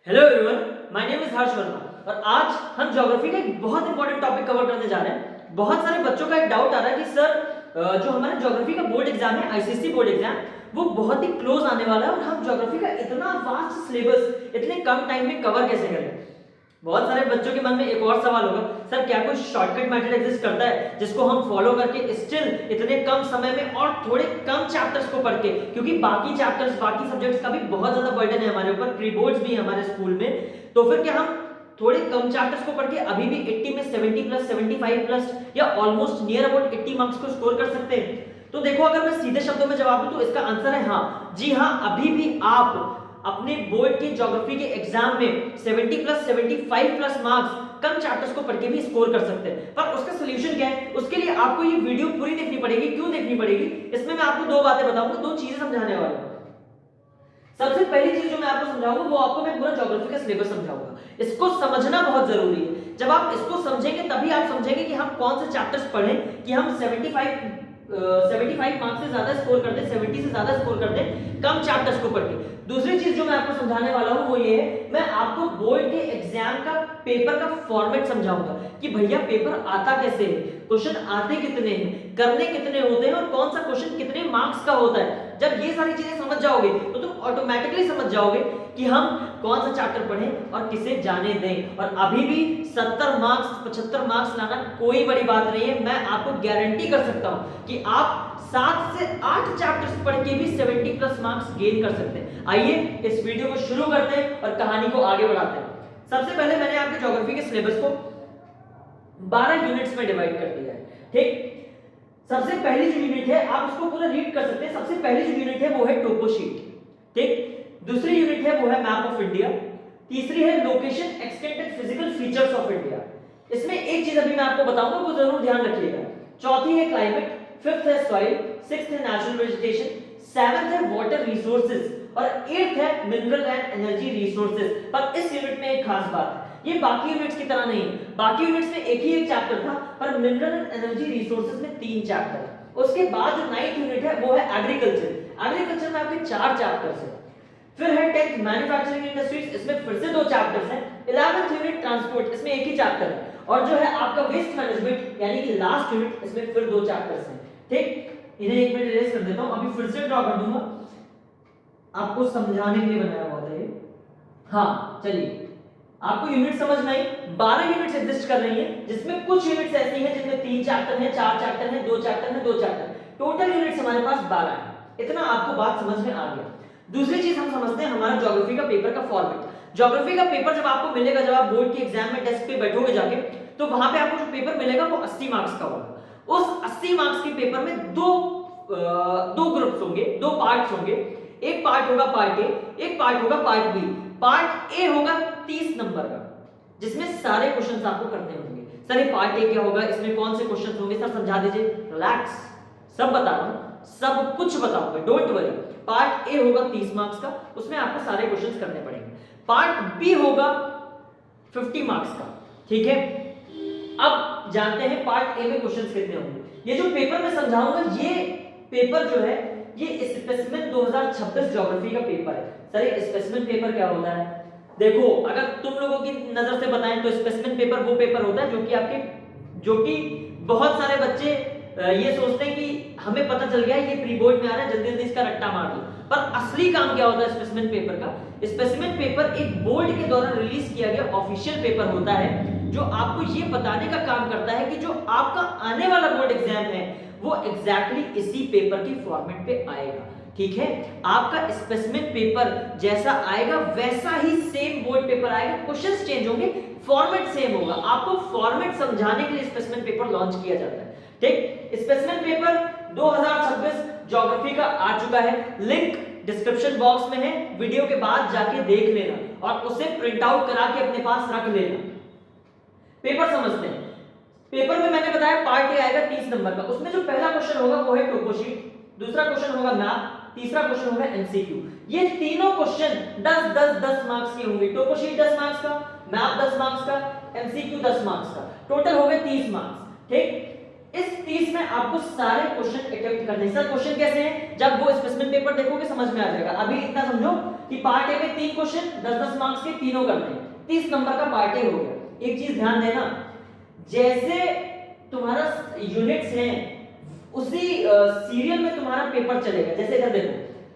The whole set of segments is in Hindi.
Hello everyone, my name is Harsh Verma और आज हम ज्योग्राफी का एक बहुत इंपॉर्टेंट टॉपिक कवर करने जा रहे हैं। बहुत सारे बच्चों का एक डाउट आ रहा है कि सर जो हमारा ज्योग्राफी का बोर्ड एग्जाम है, आईसीएसई बोर्ड एग्जाम, वो बहुत ही क्लोज आने वाला है और हम ज्योग्राफी का इतना वास्ट सिलेबस इतने कम टाइम में कवर कैसे करें। बहुत सारे बच्चों के मन में एक और सवाल होगा, सर क्या कोई शॉर्टकट मेथड एग्जिस्ट करता है जिसको हम फॉलो करके स्टिल इतने कम समय में और थोड़े कम चैप्टर्स को पढ़ के, क्योंकि बाकी चैप्टर्स बाकी सब्जेक्ट्स का भी बहुत ज्यादा बर्डन है हमारे ऊपर, प्री बोर्ड्स भी हमारे स्कूल में, तो फिर क्या हम थोड़े कम चैप्टर्स को पढ़ के अभी भी 80 में 70 प्लस 75 प्लस या ऑलमोस्ट नियर अबाउट 80 मार्क्स को स्कोर कर सकते हैं? तो देखो, अगर मैं सीधे शब्दों में जवाब दूं तो इसका आंसर है हाँ। जी हाँ, अभी भी आप अपने बोर्ड के ज्योग्राफी के एग्जाम में 70 प्लस 75 प्लस मार्क्स कम चैप्टर्स को पढ़ के भी स्कोर कर सकते हैं। पर उसका सॉल्यूशन क्या है? उसके लिए आपको ये वीडियो पूरी देखनी पड़ेगी। क्यों देखनी पड़ेगी? इसमें मैं आपको दो बातें बताऊंगा, दो चीजें समझाने वाला हूं। सबसे पहली चीज जो मैं आपको समझाऊंगा वो आपको मैं पूरा ज्योग्राफी का सिलेबस समझाऊंगा। इसको समझना बहुत जरूरी है। जब आप इसको समझेंगे तभी आप समझेंगे कि हम कौन से चैप्टर्स पढ़ें कि हम 75 मार्क्स से ज्यादा स्कोर कर दें, 70 से ज्यादा स्कोर कर दें कम चैप्टर्स को पढ़ के। दूसरी चीज जो मैं आपको समझाने वाला हूं वो ये है, मैं आपको बोर्ड के एग्जाम का पेपर का फॉर्मेट समझाऊंगा कि भैया पेपर आता कैसे है, क्वेश्चन आते कितने हैं, करने कितने होते हैं और कौन सा क्वेश्चन कितने मार्क्स का होता है। जब ये सारी चीजें समझ जाओगे तो तुम ऑटोमेटिकली समझ जाओगे कि हम कौन सा चैप्टर पढ़ें और किसे जाने दें। और अभी भी 70 मार्क्स 75 मार्क्स लाना कोई बड़ी बात नहीं है। मैं आपको गारंटी कर सकता हूं कि आप 7 से 8 चैप्टर्स पढ़ के भी 70 प्लस मार्क्स गेन कर सकते हैं। आइए इस वीडियो को शुरू करते हैं और कहानी को आगे बढ़ाते हैं। सबसे पहले मैंने आपके ज्योग्राफी के सिलेबस को 12 यूनिट्स में डिवाइड कर दिया है। ठीक, सबसे पहली जो यूनिट है आप उसको पूरा रीड कर सकते हैं। सबसे पहली जो यूनिट है वो है टोपो शीट। ठीक, दूसरी यूनिट है वो है मैप ऑफ इंडिया, तीसरी है location extent and physical features of India. इसमें एक चीज अभी मैं आपको बताऊंगा वो जरूर ध्यान रखिएगा। चौथी है क्लाइमेट, फिफ्थ है सॉइल, सिक्स्थ है नेचुरल वेजिटेशन, सेवंथ है वाटर रिसोर्सेज और एट्थ है मिनरल एंड एनर्जी रिसोर्सेज। पर इस यूनिट में एक खास बात है, ये बाकी यूनिट्स की तरह नहीं है। बाकी यूनिट्स में एक ही एक चैप्टर था, पर मिनरल एंड एनर्जी रिसोर्सेज में 3 चैप्टर है। उसके बाद जो 9th यूनिट है वो है एग्रीकल्चर। एग्रीकल्चर में आपके 4 चैप्टर्स हैं। फिर है 10th मैन्युफैक्चरिंग इंडस्ट्रीज, इसमें फिर से 2 चैप्टर्स हैं। 11th यूनिट ट्रांसपोर्ट, इसमें एक ही चैप्टर है। और जो है आपका वेस्ट मैनेजमेंट यानी कि लास्ट यूनिट, इसमें फिर 2 चैप्टर्स हैं। ठीक, इन्हें एक मिनट इरेज कर देता हूं, अभी फिर से ड्रॉ कर दूंगा, आपको समझाने के लिए बनाया हुआ था ये। हाँ चलिए, आपको यूनिट समझ में आई। 12 यूनिट्स एग्जिस्ट कर रही हैं, जिसमें कुछ यूनिट्स ऐसी हैं जिनमें 3 चैप्टर हैं, 4 चैप्टर हैं, 2 चैप्टर हैं, 2 चैप्टर। टोटल यूनिट्स हमारे पास 12 हैं। इतना आपको बात समझ में आ गया। दूसरी चीज हम समझते हैं हमारा ज्योग्राफी का पेपर का फॉर्मेट। ज्योग्राफी का पेपर जब आपको मिलेगा, जब आप बोर्ड के एग्जाम में डेस्क पे बैठोगे जाके, तो वहां पे आपको जो पेपर मिलेगा वो 80 मार्क्स का होगा। उस 80 मार्क्स के पेपर में दो ग्रुप्स होंगे, 2 पार्ट्स होंगे। एक पार्ट होगा पार्ट ए, एक पार्ट होगा पार्ट बी। पार्ट ए होगा 30 नंबर का, जिसमें सारे क्वेश्चंस आपको करने होंगे। सर ये पार्ट ए क्या होगा, इसमें कौन से क्वेश्चंस होंगे, सर समझा दीजिए। रिलैक्स, सब बता रहा हूं, सब कुछ बताऊंगा, डोंट वरी। पार्ट ए होगा 30 मार्क्स का, उसमें आपको सारे क्वेश्चंस करने पड़ेंगे। पार्ट बी होगा 50 मार्क्स का। ठीक है, अब जानते हैं पार्ट ए में क्वेश्चंस कितने होंगे। ये जो पेपर मैं समझाऊंगा, ये पेपर जो है ये स्पेसिमेन 2026 ज्योग्राफी का पेपर है। सर ये स्पेसिमेन पेपर क्या होता है? देखो, अगर तुम लोगों की नजर से बताएं तो स्पेसिमेन पेपर वो पेपर होता है जो कि बहुत सारे बच्चे ये सोचते हैं कि हमें पता चल गया ये प्री बोर्ड में आ रहा है, जल्दी जल्दी इसका रट्टा मार दो। पर असली काम क्या होता है स्पेसिमेन पेपर का? स्पेसिमेन पेपर एक बोर्ड के द्वारा रिलीज किया गया ऑफिशियल पेपर होता है, जो आपको ये बताने का काम करता है कि जो आपका आने वाला बोर्ड एग्जाम है वो एग्जैक्टली इसी पेपर की फॉर्मेट पे आएगा। ठीक है, आपका स्पेसिमेन पेपर जैसा आएगा वैसा ही सेम बोर्ड पेपर आएगा, क्वेश्चंस चेंज होंगे, फॉर्मेट सेम होगा। आपको फॉर्मेट समझाने के लिए स्पेसिमेन पेपर लॉन्च किया जाता है। ठीक, स्पेसिमेन पेपर 2026 ज्योग्राफी का आ चुका है। लिंक डिस्क्रिप्शन बॉक्स में है, वीडियो के बाद जाके देख लेना और उसे प्रिंट आउट करा के अपने पास रख लेना। पेपर समझते हैं। पेपर में मैंने बताया पार्ट ए आएगा 30 नंबर का, उसमें जो पहला क्वेश्चन होगा वो है टोपो शीट, दूसरा क्वेश्चन होगा मैप, तीसरा क्वेश्चन होगा एमसीक्यू। ये तीनों क्वेश्चन 10 10 10 मार्क्स के होंगे। टोपो शीट 10 मार्क्स का, मैप 10 मार्क्स का, एमसीक्यू 10 मार्क्स का, टोटल हो गए 30 मार्क्स। ठीक, इस 30 में आपको सारे क्वेश्चन अटेम्प्ट करने हैं। सर क्वेश्चन कैसे हैं, जब वो स्पेसिमेन पेपर देखोगे समझ में आ जाएगा। अभी इतना समझो कि पार्ट ए में 3 क्वेश्चन 10-10 मार्क्स के तीनों करने हैं, 30 नंबर का पार्ट ए हो गया। एक चीज ध्यान देना, जैसे तुम्हारा यूनिट्स हैं उसी सीरियल में तुम्हारा पेपर चलेगा। जैसे इधर देखो,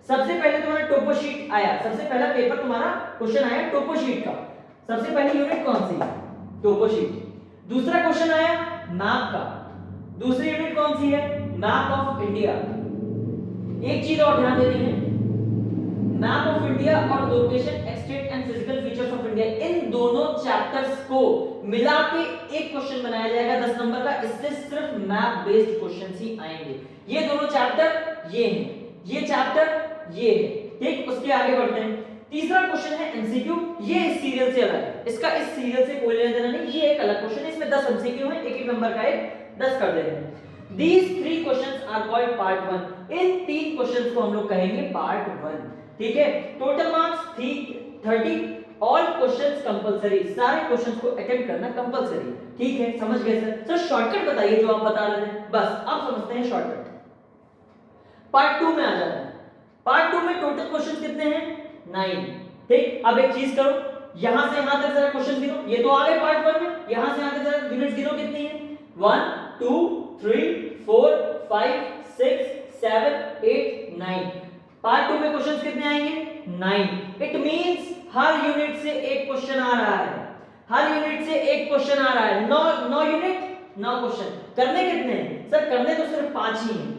सबसे पहले तुम्हारा टोपो शीट आया, सबसे पहला पेपर तुम्हारा क्वेश्चन आया टोपो शीट का। सबसे पहली यूनिट कौन सी है, टोपो शीट। दूसरा क्वेश्चन आया मैप का, दूसरी यूनिट कौन सी है, मैप ऑफ इंडिया। एक चीज और ध्यान देनी है, मैप ऑफ इंडिया और location extent and physical features of India, इन दोनों चैप्टर्स को मिला के एक क्वेश्चन बनाया जाएगा 10 नंबर का। इससे सिर्फ मैप बेस्ड क्वेश्चंस ही आएंगे। ये दोनों चैप्टर ये हैं, ये चैप्टर ये है, ठीक। उसके आगे बढ़ते हैं। तीसरा क्वेश्चन है एमसीक्यू, ये इस सीरियल से अलग है, इसका इस सीरियल से कोई लेना देना नहीं, ये एक अलग क्वेश्चन है। इसमें 10 एमसीक्यू हैं, एक एक नंबर का एक 10 कर देते हैं। These 3 questions are called part 1. In 3 questions को हम लोग कहेंगे पार्ट 1, ठीक है। Total marks 30, all questions compulsory, सारे क्वेश्चंस को अटेम्प्ट करना कंपलसरी, ठीक है। समझ गए सर? सर शॉर्टकट बताइए जो आप बता रहे थे, बस आप समझते हैं शॉर्टकट। पार्ट 2 में आ जाता है। पार्ट 2 में टोटल क्वेश्चंस कितने हैं, 9, ठीक। अब एक चीज करो, यहां से यहां तक जरा क्वेश्चन गिनो, ये तो आ गए पार्ट 1 में, यहां से यहां तक जरा यूनिट्स गिनो कितनी है, 1 2 3 4 5 6 7 8 9। पार्ट 2 में क्वेश्चंस कितने आएंगे, 9। इट मींस हर यूनिट से एक क्वेश्चन आ रहा है, हर यूनिट से एक क्वेश्चन आ रहा है। 9 यूनिट 9 क्वेश्चन। करने कितने हैं सर, करने तो सिर्फ 5 ही हैं।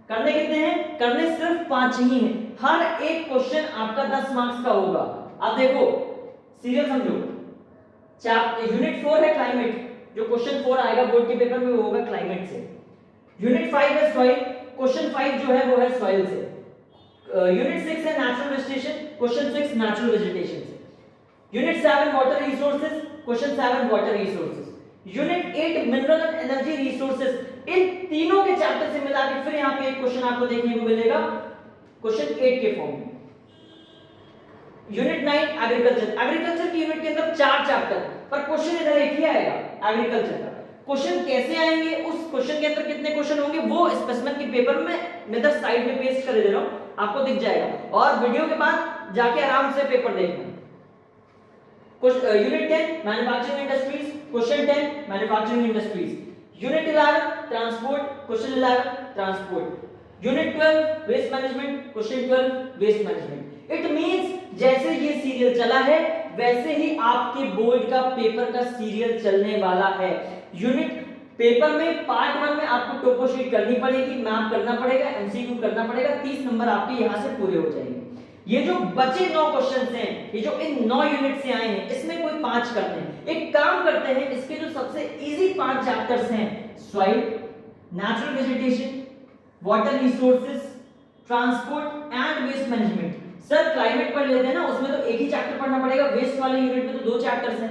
करने कितने हैं, करने सिर्फ 5 ही हैं। हर एक क्वेश्चन आपका 10 मार्क्स का होगा। अब देखो सीरियल समझो, यूनिट 4 है क्लाइमेट, जो क्वेश्चन 4 आएगा बोर्ड के पेपर में वो होगा क्लाइमेट से। यूनिट 5 है सॉइल, क्वेश्चन 5 जो है वो है सॉइल से। यूनिट 6 है natural vegetation, question 6 natural vegetation से। Unit 7 water resources, question 7 water resources. Unit 8 mineral and energy resources. इन तीनों के चैप्टर से मिला के फिर यहां पे एक क्वेश्चन आपको देखने को मिलेगा क्वेश्चन 8 के फॉर्म में। यूनिट 9 एग्रीकल्चर, एग्रीकल्चर की यूनिट के अंदर 4 चैप्टर, पर क्वेश्चन इधर एक ही आएगा एग्रीकल्चर का। क्वेश्चन कैसे आएंगे, उस क्वेश्चन के अंदर कितने क्वेश्चन होंगे, वो स्पेसिमेन के पेपर में मैं इधर साइड में पेस्ट कर दे रहा हूं, आपको दिख जाएगा। और वीडियो के बाद जाके आराम से पेपर देखना। Unit 10 manufacturing industries, question 10 manufacturing industries. Unit 11 transport, question 11 transport. Unit 12 waste management, question 12 waste management. It means जैसे ये सीरियल चला है वैसे ही आपके बोर्ड का पेपर का सीरियल चलने वाला है। यूनिट पेपर में पार्ट 1 में आपको टोपो शीट करनी पड़ेगी, मैप करना पड़ेगा, एमसीक्यू करना पड़ेगा, 30 नंबर आपके यहां से पूरे हो जाएंगे। ये जो बचे 9 क्वेश्चंस हैं, ये जो इन 9 यूनिट से आए हैं, इसमें कोई 5 करते हैं। एक काम करते हैं, इसके जो सबसे इजी 5 चैप्टर्स हैं, soil, natural vegetation, water resources, transport and waste management. Sir climate पढ़ लेते हैं ना, उसमें तो एक ही चैप्टर पढ़ना पड़ेगा, वेस्ट वाले यूनिट में तो 2 चैप्टर्स हैं।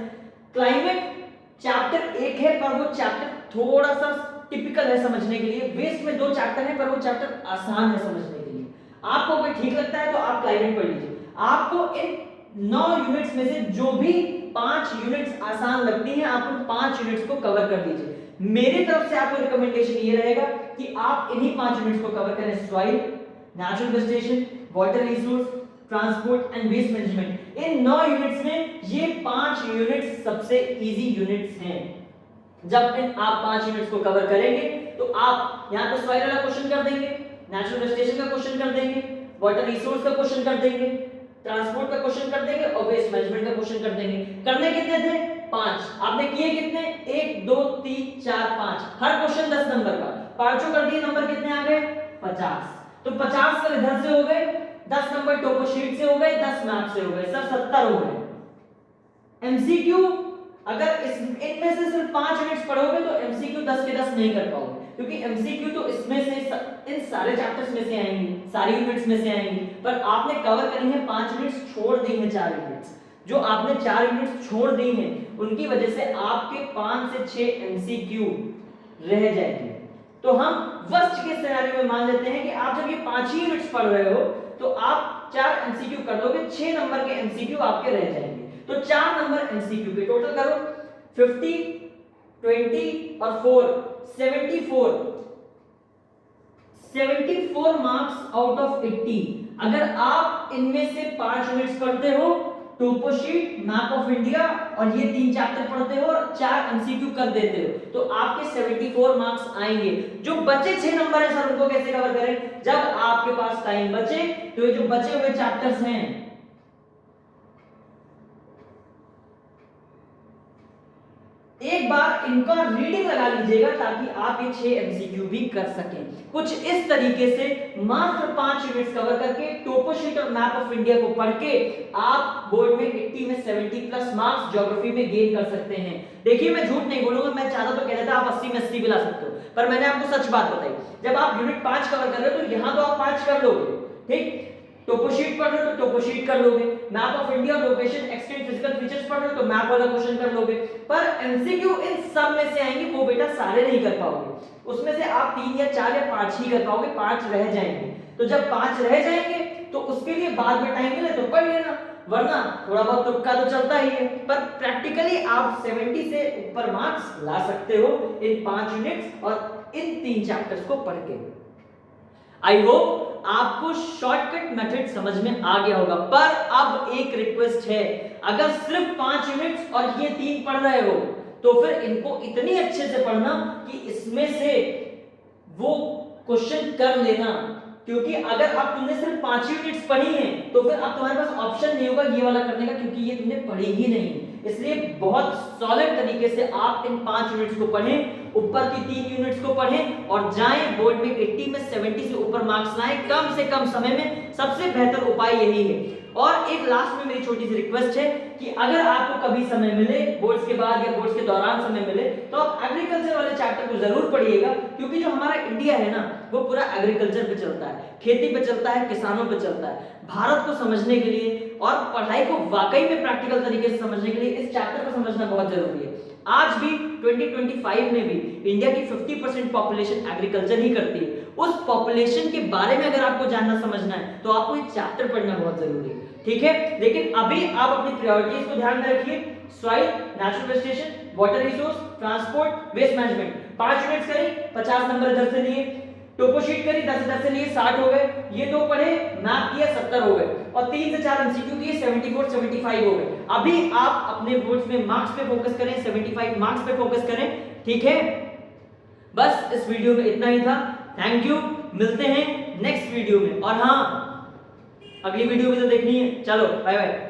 क्लाइमेट चैप्टर 1 है, पर वो चैप्टर थोड़ा सा टिपिकल है समझने के लिए। वेस्ट में 2 चैप्टर हैं, पर वो चैप्टर आसान है समझने के लिए। आपको अगर ठीक लगता है तो आप क्लाइमेट पढ़ लीजिए। आपको इन 9 यूनिट्स में से जो भी 5 यूनिट्स आसान लगती हैं, आप उन 5 यूनिट्स को कवर कर दीजिए। मेरी तरफ से आपको रिकमेंडेशन ये रहेगा कि आप इन्हीं 5 यूनिट्स को कवर करें, soil, natural vegetation, water resource, transport and waste management. इन 9 यूनिट्स में ये 5 यूनिट्स सबसे इजी यूनिट्स हैं। जब इन आप 5 यूनिट्स को कवर करेंगे तो आप यहां पे सॉइल वाला क्वेश्चन कर देंगे, नेचुरल वेजिटेशन का क्वेश्चन कर देंगे, वाटर रिसोर्स का क्वेश्चन कर देंगे, ट्रांसपोर्ट का क्वेश्चन कर देंगे और वेस्ट मैनेजमेंट का क्वेश्चन कर देंगे। करने कितने थे, 5। आपने किए कितने, 1 2 3 4 5। हर क्वेश्चन 10 नंबर का, पांचों कर दिए, नंबर कितने आ गए, 50। तो 50 सर इधर से हो गए, 10 नंबर टोपो शीट से हो गए, 10 मैप से हो गए, सर 70 हो गए। एमसीक्यू अगर इनमें से सिर्फ 5 यूनिट्स पढ़ोगे तो एमसीक्यू 10 के 10 नहीं कर पाओगे, क्योंकि एमसीक्यू तो इसमें से इन सारे चैप्टर्स में से आएंगे, सारी यूनिट्स में से आएंगी, पर आपने कवर करनी है 5 यूनिट्स, छोड़ दी है 4 यूनिट्स। जो आपने 4 यूनिट्स छोड़ दी हैं उनकी वजह से आपके 5 से 6 एमसीक्यू रह जाएंगे। तो हम वर्स्ट के सिनेरियो में मान लेते हैं कि आप जब ये 5 ही यूनिट्स पढ़ रहे हो तो आप 4 एमसीक्यू कर दोगे, 6 नंबर के एमसीक्यू आपके रह जाएंगे। तो 4 नंबर एमसीक्यू के टोटल करो, 50 20 और 4 74 मार्क्स आउट ऑफ 80। अगर आप इनमें से 5 यूनिट्स पढ़ते हो, टोपोशीट, मैप ऑफ इंडिया और ये 3 चैप्टर पढ़ते हो और 4 एमसीक्यू कर देते हो, तो आपके 74 मार्क्स आएंगे। जो बचे 6 नंबर है सर, उनको कैसे कवर करें? जब आपके पास टाइम बचे तो ये जो बचे हुए चैप्टर्स हैं, एक बार इनका रीडिंग लगा लीजिएगा ताकि आप ये 6 एमसीक्यू भी कर सकें। कुछ इस तरीके से मात्र 5 यूनिट्स कवर करके टोपोशीट और मैप ऑफ इंडिया को पढ़ के आप बोर्ड में 80 में 70 प्लस मार्क्स ज्योग्राफी में गेन कर सकते हैं। देखिए मैं झूठ नहीं बोलूंगा, मैं चाहता तो कह देता आप 80 में 80 भी ला सकते हो, पर मैंने आपको सच बात बताई। जब आप यूनिट 5 कवर कर रहे हो तो यहां तो आप 5 कर लोगे, ठीक। टोपोशीट पढ़ रहे हो तो टोपोशीट कर लोगे, map of India, location, extent, physical features पढ़ रहे हो तो मैप वाला क्वेश्चन कर लोगे। पर एमसीक्यू इन सब में से आएंगे, वो बेटा सारे नहीं कर पाओगे, उसमें से आप 3 या 4 या 5 ही कर पाओगे, 5 रह जाएंगे। तो जब 5 रह जाएंगे तो उसके लिए बाद में टाइम मिले तो पढ़ लेना, वरना थोड़ा बहुत तुक्का तो चलता ही है। पर प्रैक्टिकली आप 70 से ऊपर मार्क्स ला सकते हो इन 5 यूनिट्स और इन 3 चैप्टर्स को पढ़ के। आई होप आपको शॉर्टकट मेथड समझ में आ गया होगा। पर अब एक रिक्वेस्ट है, अगर सिर्फ 5 यूनिट्स और ये 3 पढ़ रहे हो तो फिर इनको इतनी अच्छे से पढ़ना कि इसमें से वो क्वेश्चन कर लेना, क्योंकि अगर अब तुमने सिर्फ 5 यूनिट्स पढ़ी हैं तो फिर अब तुम्हारे पास ऑप्शन नहीं होगा ये वाला करने का, क्योंकि ये तुमने पढ़ी ही नहीं। इसलिए बहुत सॉलिड तरीके से आप इन 5 यूनिट्स को पढ़ें, ऊपर की 3 यूनिट्स को पढ़ें और जाएं बोर्ड में 80 में 70 से ऊपर मार्क्स लाएं कम से कम समय में। सबसे बेहतर उपाय यही है। और एक लास्ट में मेरी छोटी सी रिक्वेस्ट है कि अगर आपको कभी समय मिले, बोर्ड्स के बाद या बोर्ड्स के दौरान समय मिले, तो आप एग्रीकल्चर वाले चैप्टर को जरूर पढ़िएगा, क्योंकि जो हमारा इंडिया है ना वो पूरा एग्रीकल्चर पे चलता है, खेती पे चलता है, किसानों पे चलता है। भारत को समझने के लिए और पढ़ाई को वाकई में प्रैक्टिकल तरीके से समझने के लिए इस चैप्टर को समझना बहुत जरूरी है। आज भी 2025 में भी इंडिया की 50% पॉपुलेशन एग्रीकल्चर ही करती है। उस पॉपुलेशन के बारे में अगर आपको जानना समझना है तो आपको ये चैप्टर पढ़ना बहुत जरूरी है, ठीक है। लेकिन अभी आप अपनी प्रायोरिटीज को ध्यान में रखिए। Soil, natural vegetation, water resource, transport, waste management, 5 units करी, 50 नंबर इधर से लिए। टोपोशीट करी, 10 इधर से लिए, 60 हो गए। ये 2 पढ़े, मैप किया, 70 हो गए। और 3 से 4 एमसीक्यू किए, 74 75 हो गए। अभी आप अपने बोर्ड्स में मार्क्स पे फोकस करें, 75 मार्क्स पे फोकस करें, ठीक है। बस इस वीडियो में इतना ही था। थैंक यू, मिलते हैं नेक्स्ट वीडियो में। और हाँ, अगली वीडियो भी तो देखनी है। चलो बाय बाय।